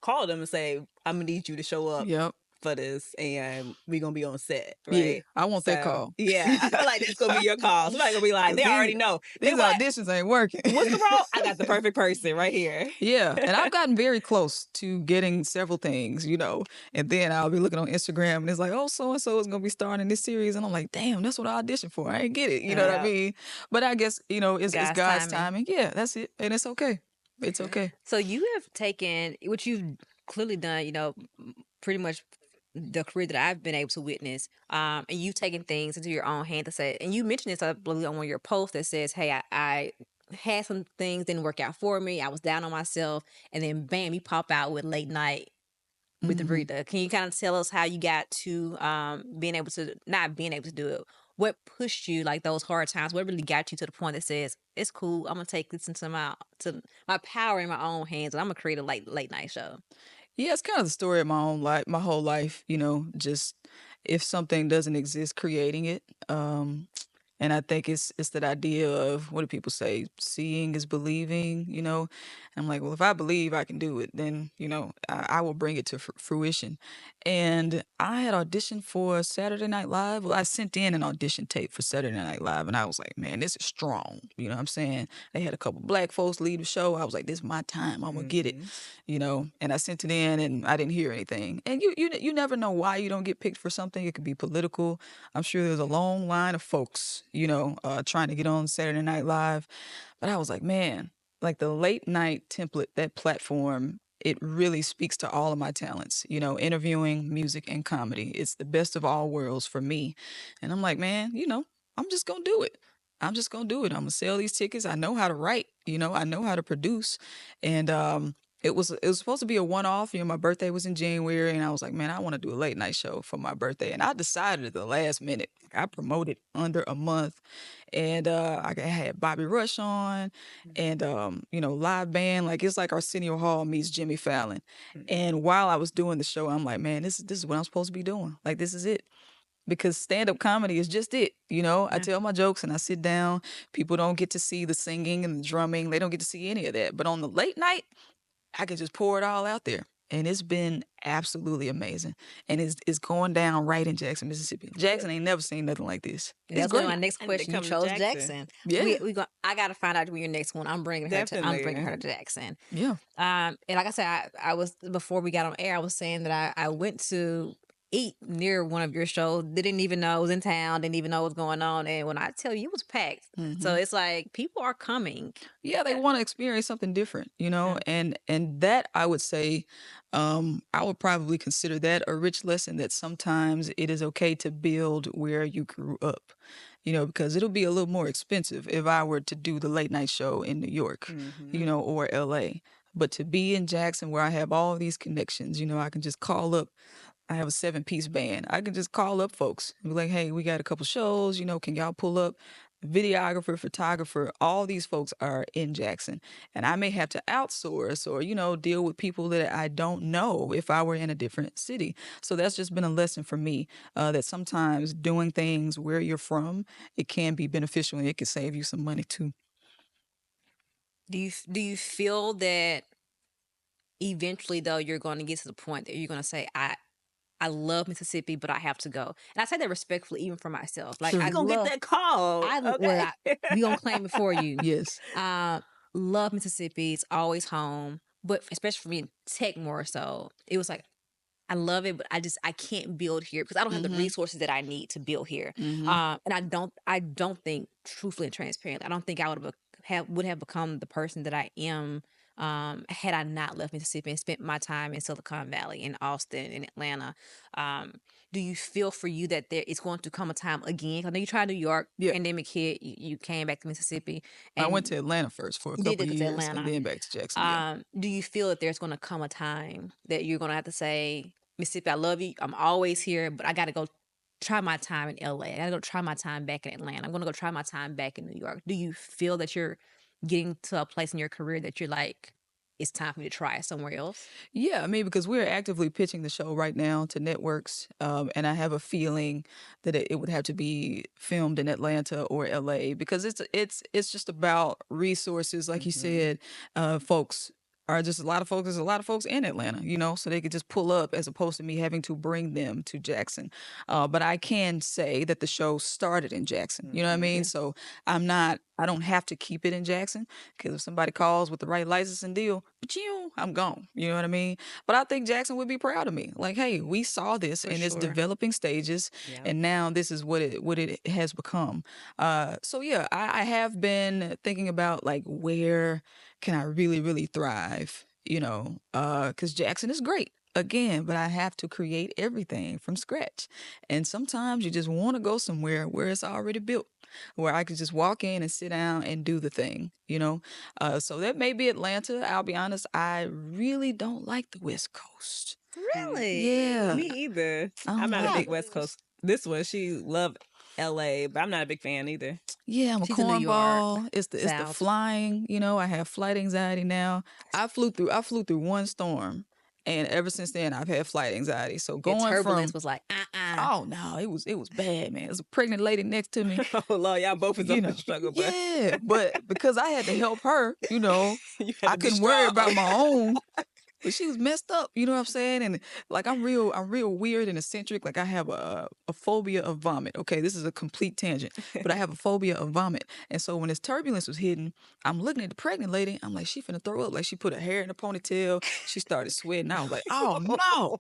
C: called them and say, I'm gonna need you to show up
B: Yep.
C: for this and we're gonna be on set,
B: Yeah,
C: right?
B: I want that
C: So,
B: call.
C: yeah, I feel like that's gonna be your call. Somebody gonna be like,
B: 'Cause
C: they already know.
B: these
C: What?
B: auditions ain't working.
C: What's the role? I got the perfect person right here.
B: Yeah, and I've gotten very close to getting several things, and then I'll be looking on Instagram and it's like, oh, so and so is gonna be starring in this series, and I'm like, damn, that's what I auditioned for. I ain't get it, you know what I
C: Yeah.
B: mean? But I guess it's
A: God's
B: God's
A: timing.
B: timing. Yeah, that's it, and it's okay. It's okay.
A: So you have taken, which you've clearly done, pretty much the career that I've been able to witness, and you've taken things into your own hand to say, and you mentioned this, I believe, on one of your posts that says, hey, I had some things didn't work out for me. I was down on myself. And then bam, you pop out with Late Night with the Rita. Can you kind of tell us how you got to not being able to do it? What pushed you, like those hard times? What really got you to the point that says, it's cool, I'm gonna take this into my power in my own hands, and I'm gonna create a late night show?
B: Yeah, it's kind of the story of my own life, my whole life, just if something doesn't exist, creating it. And I think it's that idea of, what do people say? Seeing is believing. And I'm like, well, if I believe I can do it, then, I will bring it to fruition. And I had auditioned for Saturday Night Live. Well, I sent in an audition tape for Saturday Night Live, and I was like, man, this is strong. You know what I'm saying? They had a couple black folks lead the show. I was like, this is my time. I'm gonna get it. And I sent it in, and I didn't hear anything. And you never know why you don't get picked for something. It could be political. I'm sure there's a long line of folks, trying to get on Saturday Night Live. But I was like, man, like the late night template, that platform, it really speaks to all of my talents, interviewing, music, and comedy. It's the best of all worlds for me. And I'm like, man, I'm just going to do it. I'm just going to do it. I'm going to sell these tickets. I know how to write, I know how to produce. And, it was supposed to be a one-off. My birthday was in January, and I was like, man, I want to do a late night show for my birthday. And I decided at the last minute. I promoted under a month, and I had Bobby Rush on, and live band. Like, it's like Arsenio Hall meets Jimmy Fallon. And while I was doing the show, I'm like, man, this is what I'm supposed to be doing. Like, this is it. Because stand-up comedy is just it. I tell my jokes and I sit down. People don't get to see the singing and the drumming. They don't get to see any of that. But on the late night, I can just pour it all out there. And it's been absolutely amazing. And it's going down right in Jackson, Mississippi. Jackson ain't never seen nothing like this. It's
A: That's
B: great.
A: my next
C: And they
A: question. You
C: come to
A: chose
C: Jackson.
A: Jackson.
B: Yeah.
A: I gotta find out when your next one. I'm bringing her to Jackson.
B: Yeah.
A: And like I said, I was, before we got on air, I was saying that I went to eat near one of your shows. Didn't even know I was in town. Didn't even know what was going on. And when I tell you, it was packed. So it's like people are coming.
B: Yeah, they want to experience something different, and that, I would say, I would probably consider that a rich lesson, that sometimes it is okay to build where you grew up, because it'll be a little more expensive if I were to do the late night show in New York, or LA. But to be in Jackson, where I have all these connections, I can just call up. I have a 7-piece band. I can just call up folks and be like, hey, we got a couple shows, can y'all pull up? Videographer, photographer, all these folks are in Jackson. And I may have to outsource or, deal with people that I don't know if I were in a different city. So that's just been a lesson for me, that sometimes doing things where you're from, it can be beneficial and it can save you some money too.
A: Do you feel that eventually, though, you're going to get to the point that you're going to say, I love Mississippi, but I have to go. And I say that respectfully, even for myself. Like,
B: Sure.
A: I
C: You're gonna
A: love,
C: get that call.
A: we gonna claim it for you.
B: Yes.
A: Love Mississippi. It's always home. But especially for me, tech more so. It was like, I love it, but I can't build here because I don't have the resources that I need to build here. And I don't think, truthfully and transparently, I don't think I would have become the person that I am had I not left Mississippi and spent my time in Silicon Valley, in Austin, in Atlanta. Do you feel for you that there is going to come a time again? I know you tried New York,
B: Yeah.
A: pandemic hit, you came back to Mississippi,
B: I went
A: and
B: to Atlanta first for a
A: you did
B: couple
A: get
B: of
A: to
B: years and
A: Atlanta.
B: then back to Jackson. Yeah.
A: Do you feel that there's going to come a time that you're going to have to say, Mississippi, I love you. I'm always here, but I got to go try my time in LA. I got to go try my time back in Atlanta. I'm going to go try my time back in New York. Do you feel that you're getting to a place in your career that you're like, it's time for me to try it somewhere else?
B: Yeah, I mean, because we're actively pitching the show right now to networks, and I have a feeling that it would have to be filmed in Atlanta or LA because it's just about resources, like you said. Folks are just a lot of folks. There's a lot of folks in Atlanta, so they could just pull up as opposed to me having to bring them to Jackson. But I can say that the show started in Jackson. You know what I mean? So I don't have to keep it in Jackson because if somebody calls with the right licensing deal, I'm gone. You know what I mean? But I think Jackson would be proud of me. Like, hey, we saw this
A: For
B: in its
A: sure.
B: developing stages,
C: Yeah.
B: and now this is what it has become. So yeah, I have been thinking about like where can I really, really thrive? Because Jackson is great. Again, but I have to create everything from scratch. And sometimes you just want to go somewhere where it's already built, where I could just walk in and sit down and do the thing. So that may be Atlanta. I'll be honest, I really don't like the West Coast.
A: Really?
B: Yeah.
C: Me either.
B: I
C: I'm
B: don't
C: not a
B: like
C: big West Coast. This one, she loved LA, but I'm not a big fan either.
B: Yeah, I'm a
A: She's in New York,
B: cornball. It's the
A: South.
B: flying. I have flight anxiety now. I flew through one storm, and ever since then I've had flight anxiety. So
A: Your
B: going
A: turbulence
B: from
A: was like,
B: oh no, it was bad, man. There's a pregnant lady next to me.
C: Oh Lord, y'all both is
B: You
C: on
B: know,
C: the struggle bus.
B: yeah, but because I had to help her,
C: You had
B: I
C: to be
B: couldn't worry
C: strong.
B: about my own. But she was messed up, you know what I'm saying? And like I'm real weird and eccentric. Like I have a phobia of vomit. Okay, this is a complete tangent, but I have a phobia of vomit. And so when this turbulence was hitting, I'm looking at the pregnant lady. I'm like, she finna throw up. Like she put her hair in a ponytail. She started sweating. I was like, oh no.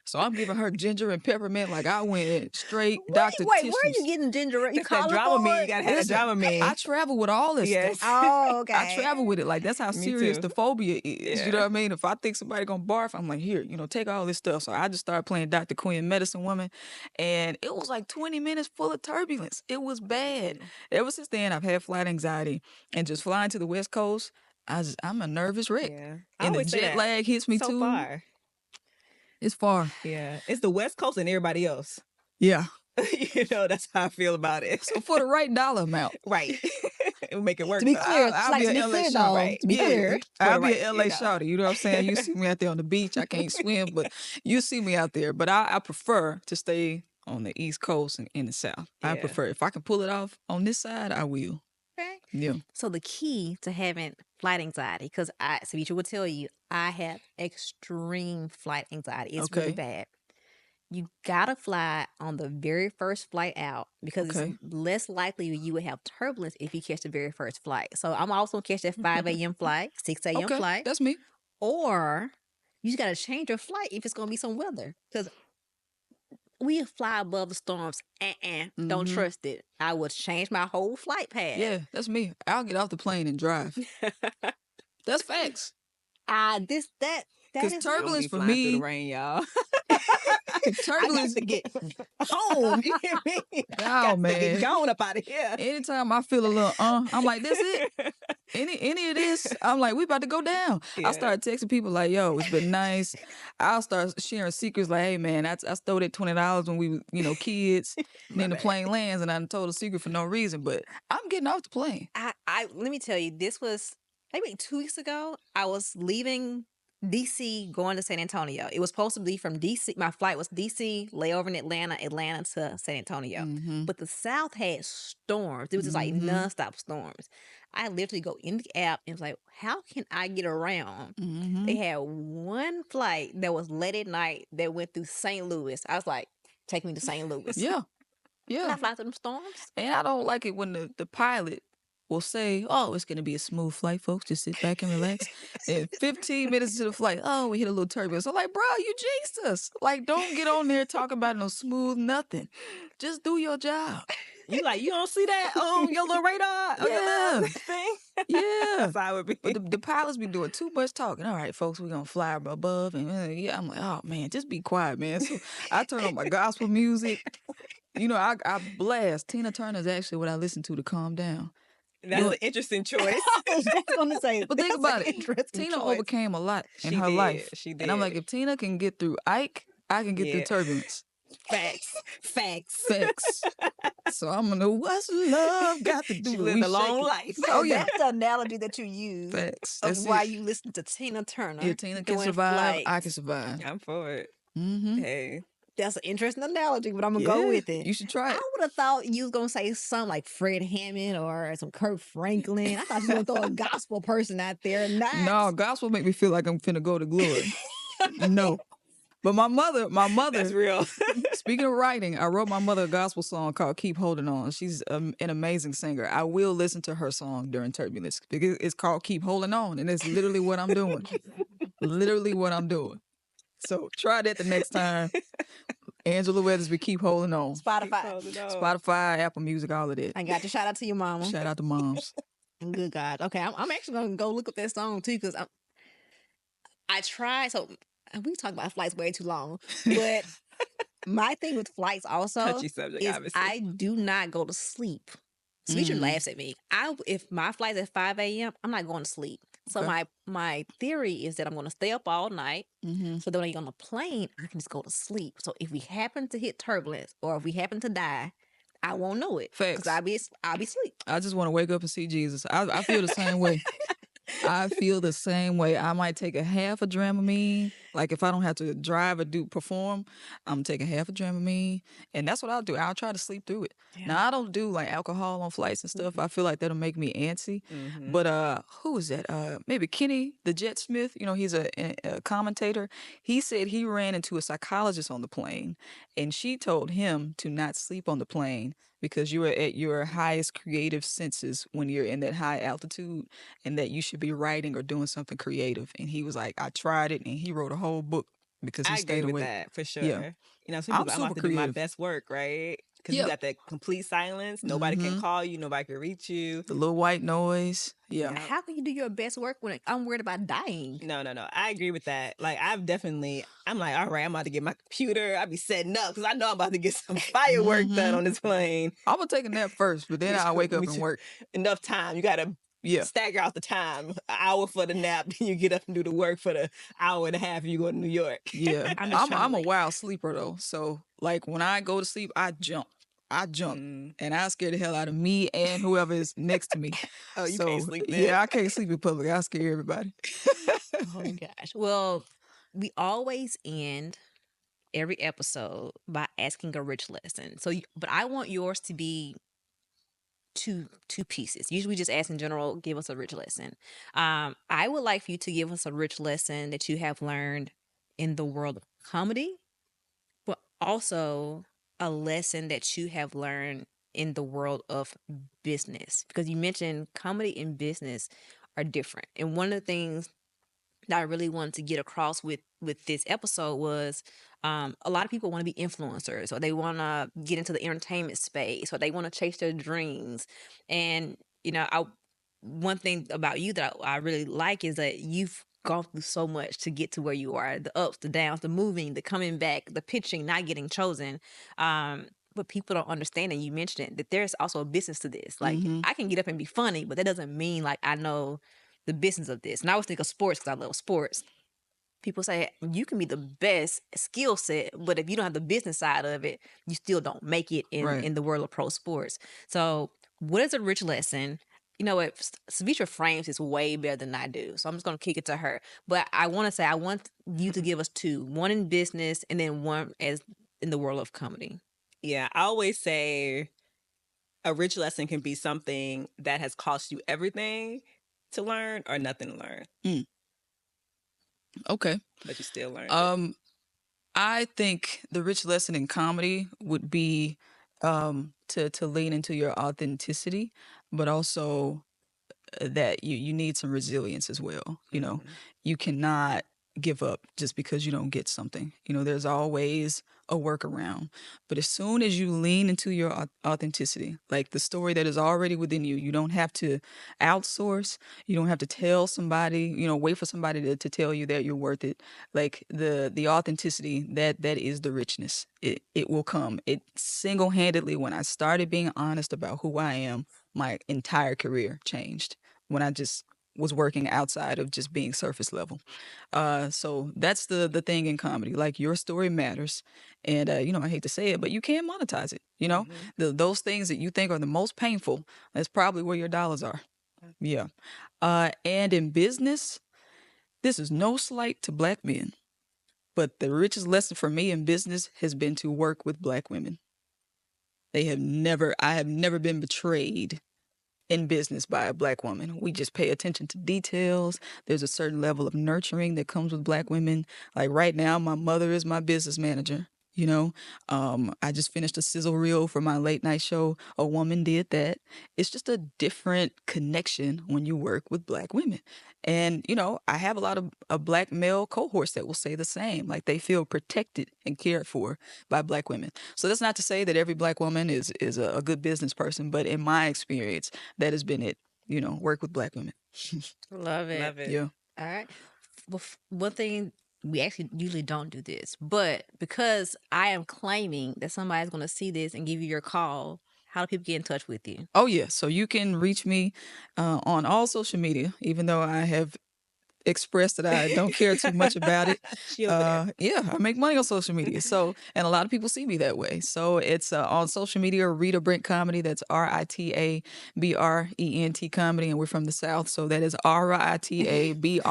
B: So I'm giving her ginger and peppermint. Like I went straight Dr.
A: wait, where are
B: Tissues.
A: you getting ginger? You
C: That's that
A: calling
C: drama
A: for
C: me.
A: it?
C: You gotta have that
B: Listen,
C: drama me.
B: I travel with all this
C: Yes.
B: stuff.
A: Oh, okay.
B: I travel with it. Like that's how
C: Me
B: serious
C: too.
B: the phobia is.
C: Yeah.
B: You know what I mean? If I think somebody gonna barf, I'm like, here, take all this stuff. So I just started playing Dr. Quinn, Medicine Woman, and it was like 20 minutes full of turbulence. It was bad. Ever since then, I've had flight anxiety, and just flying to the West Coast, I'm a nervous wreck.
C: Yeah. I
B: And the
C: always say
B: jet
C: that.
B: lag hits me
C: So
B: too.
C: far.
B: It's far.
C: Yeah. It's the West Coast and everybody else.
B: Yeah.
C: That's how I feel about it.
B: So for the right dollar amount.
C: Right. It'll make it work.
A: To be
C: though.
A: clear,
B: I'll
A: like
B: be
A: to be
B: an LA
A: clear
B: shawty.
A: though,
C: Right.
A: to be
B: Yeah.
A: clear.
B: I'll
C: the
B: be
C: right-
B: an LA
C: you know.
B: shawty. You know what I'm saying? You see me out there on the beach. I can't swim, but you see me out there. But I prefer to stay on the East Coast and in the South. I
C: Yeah.
B: prefer. If I can pull it off on this side, I will.
A: Okay.
B: Yeah.
A: So the key to having flight anxiety, because Savisha will tell you, I have extreme flight anxiety. It's really
B: Okay.
A: bad. You gotta fly on the very first flight out because
B: Okay.
A: it's less likely you would have turbulence if you catch the very first flight. So I'm also gonna catch that 5 a.m. flight, 6 a.m.
B: Okay.
A: flight,
B: That's me.
A: or you just gotta change your flight if it's gonna be some weather. Because we fly above the storms. Don't
B: Mhm.
A: trust it. I would change my whole flight path.
B: Yeah, that's me. I'll get off the plane and drive. That's facts.
A: That
B: 'Cause
A: is
C: Don't
B: turbulence
C: be
B: for
C: flying through
B: me.
C: the rain, y'all. I got
B: Turbulence.
C: to get home. You hear me? I
B: Oh
C: got to
B: man.
C: get gone up out of here.
B: Anytime I feel a little I'm like, that's it. Any of this, I'm like, we about to go down.
C: Yeah.
B: I start texting people like, yo, it's been nice. I'll start sharing secrets like, hey man, I stole that $20 when we were, kids. And then the
C: bad.
B: plane lands and I done told a secret for no reason. But I'm getting off the plane.
A: I let me tell you, this was maybe 2 weeks ago. I was leaving DC going to San Antonio. It was supposed to be from DC. My flight was DC, layover in Atlanta to San Antonio.
B: Mm-hmm.
A: But the South had storms. It was just like
B: Mhm.
A: nonstop storms. I literally go in the app and was like, how can I get around?
B: Mm-hmm.
A: They had one flight that was late at night that went through St. Louis. I was like, take me to St. Louis.
B: Yeah.
A: Can I
B: Yeah.
A: fly through them storms?
B: And I don't like it when the pilot will say, oh, it's going to be a smooth flight, folks. Just sit back and relax. And 15 minutes into the flight, oh, we hit a little turbulence. I'm like, bro, you jinxed us. Like, don't get on there talking about no smooth nothing. Just do your job.
C: You like, you don't see that on your little radar? On your little thing?
B: Yeah.
C: That's how it would be.
B: But the pilots be doing too much talking. All right, folks, we're going to fly above. And yeah, I'm like, oh, man, just be quiet, man. So I turn on my gospel music. You know, I blast. Tina Turner is actually what I listen to calm down.
C: That's an interesting choice.
A: I was just going to say,
B: But think
A: that's
B: about
A: an
B: it.
A: interesting
B: Tina
A: choice.
B: overcame a lot in
C: She
B: her
C: did.
B: life.
C: She did.
B: And I'm like, if Tina can get through Ike, I can get through turbulence.
A: Facts.
B: So I'm gonna know what's love got to do
C: She
B: with
C: lived
B: we
C: a long
B: shaking.
C: life.
A: So
B: Oh, yeah.
A: that's the analogy that you use
B: Facts.
A: of
B: That's
A: why
B: it.
A: you listen to Tina Turner.
B: Yeah, Tina can
A: doing
B: survive.
A: flights.
B: I can survive.
C: I'm for it.
B: Mm-hmm.
C: Hey.
A: That's an interesting analogy, but I'm going to go with it.
B: You should try it.
A: I would have thought you was going to say something like Fred Hammond or some Kirk Franklin. I thought you were going to throw a gospel person out there.
B: No, gospel make me feel like I'm finna go to glory. No. But my mother,
C: That's real.
B: speaking of writing, I wrote my mother a gospel song called Keep Holding On. She's an amazing singer. I will listen to her song during turbulence because it's called Keep Holding On. And it's literally what I'm doing. Literally what I'm doing. So try that the next time. Angela Weathersby, Keep Holding On. Spotify, Apple Music, all of that.
A: I got you. Shout out to your mama.
B: Shout out to moms.
A: Good God. Okay, I'm actually going to go look up that song too because I tried. So we talked about flights way too long, but my thing with flights also
C: Touchy subject,
A: is
C: obviously.
A: I do not go to sleep. Sweeter laughs at me. If my flight's at 5 a.m., I'm not going to sleep. So my theory is that I'm going to stay up all night. So then when I get on the plane, I can just go to sleep. So if we happen to hit turbulence or if we happen to die, I won't know it.
B: Facts.
A: Because I'll be asleep.
B: I just want to wake up and see Jesus. I feel the same way. I feel the same way. I might take a half a Dramamine. Like if I don't have to drive or perform, I'm taking half a Dramamine. And that's what I'll do. I'll try to sleep through it. Yeah. Now, I don't do like alcohol on flights and stuff. I feel like that'll make me antsy. But who is that? Maybe Kenny, the Jet Smith. You know, he's a commentator. He said he ran into a psychologist on the plane and she told him to not sleep on the plane because you are at your highest creative senses when you're in that high altitude and that you should be writing or doing something creative. And he was like, I tried it, and he wrote a whole book because he
C: I
B: stayed
C: agree
B: awake.
C: with that for sure.
B: Yeah.
C: You know, some people, I'm about to do my
B: creative.
C: best work, right? Because you got that complete silence. Nobody can call you. Nobody can reach you.
B: The little white noise. Yeah.
A: How can you do your best work when I'm worried about dying?
C: No. I agree with that. Like, I'm like, all right, I'm about to get my computer. I'll be setting up because I know I'm about to get some firework done on this plane.
B: I'm going to take a nap first, but then I'll wake up and work.
C: Enough time. You got to stagger out the time. An hour for the nap, then you get up and do the work for the hour and a half you go to New York.
B: Yeah. I'm a wild sleeper, though. So, like, when I go to sleep, I jump. And I scare the hell out of me and whoever is next to me.
C: Oh, you can't sleep then.
B: Yeah, I can't sleep in public. I scare everybody.
A: Oh my gosh. Well, we always end every episode by asking a rich lesson. So, but I want yours to be two pieces. Usually we just ask in general, give us a rich lesson. I would like for you to give us a rich lesson that you have learned in the world of comedy, but also a lesson that you have learned in the world of business, because you mentioned comedy and business are different. And one of the things that I really wanted to get across with this episode was a lot of people want to be influencers, or they want to get into the entertainment space, or they want to chase their dreams. And, you know, one thing about you that I really like is that you've gone through so much to get to where you are, the ups, the downs, the moving, the coming back, the pitching, not getting chosen. But people don't understand, and you mentioned it, that there's also a business to this. Like, I can get up and be funny, but that doesn't mean like I know the business of this. And I always think of sports because I love sports. People say you can be the best skill set, but if you don't have the business side of it, you still don't make it in the world of pro sports. So what is a rich lesson? You know what? Savitra frames is way better than I do. So I'm just going to kick it to her. But I want to say, I want you to give us two, one in business and then one as in the world of comedy.
C: Yeah, I always say a rich lesson can be something that has cost you everything to learn or nothing to learn.
B: Okay.
C: But you still learn.
B: I think the rich lesson in comedy would be to lean into your authenticity, but also that you need some resilience as well. You know, you cannot give up just because you don't get something. There's always a workaround. But as soon as you lean into your authenticity, like the story that is already within you, you don't have to outsource. You don't have to tell somebody, wait for somebody to tell you that you're worth it. Like the authenticity, that is the richness. It will come. It single-handedly, when I started being honest about who I am, my entire career changed. When I just was working outside of just being surface level. So that's the thing in comedy. Like, your story matters, and I hate to say it, but you can monetize it. Those things that you think are the most painful, that's probably where your dollars are. Yeah. And in business, this is no slight to Black men, but the richest lesson for me in business has been to work with Black women. I have never been betrayed in business by a Black woman. We just pay attention to details. There's a certain level of nurturing that comes with Black women. Like right now, my mother is my business manager. I just finished a sizzle reel for my late night show. A woman did that. It's just a different connection when you work with Black women. And, I have a lot of Black male cohorts that will say the same. Like, they feel protected and cared for by Black women. So that's not to say that every Black woman is a good business person, but in my experience, that has been it. Work with Black women.
A: Love it.
C: Love it.
B: Yeah.
A: All right. Well, one thing, we actually usually don't do this, but because I am claiming that somebody's going to see this and give you your call, how do people get in touch with you?
B: Oh, yeah. So you can reach me on all social media, even though I have expressed that I don't care too much about it.
C: She over there.
B: Yeah, I make money on social media. So, and a lot of people see me that way. So it's on social media, Rita Brent Comedy. That's RITABRENT Comedy. And we're from the South. So that is RITABRENT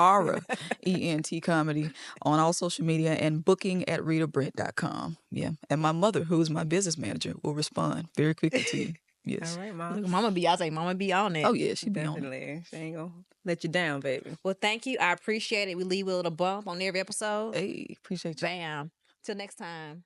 B: Comedy on all social media, and booking@ritabrent.com. Yeah. And my mother, who is my business manager, will respond very quickly to you. Yes.
C: All right, Mom.
A: Look, Mama be, I say, Mama be on it.
B: Oh, yeah, she be on it.
C: Definitely. She ain't gonna let you down, baby.
A: Well, thank you. I appreciate it. We leave with a little bump on every episode.
B: Hey, appreciate you.
A: Bam. Till next time.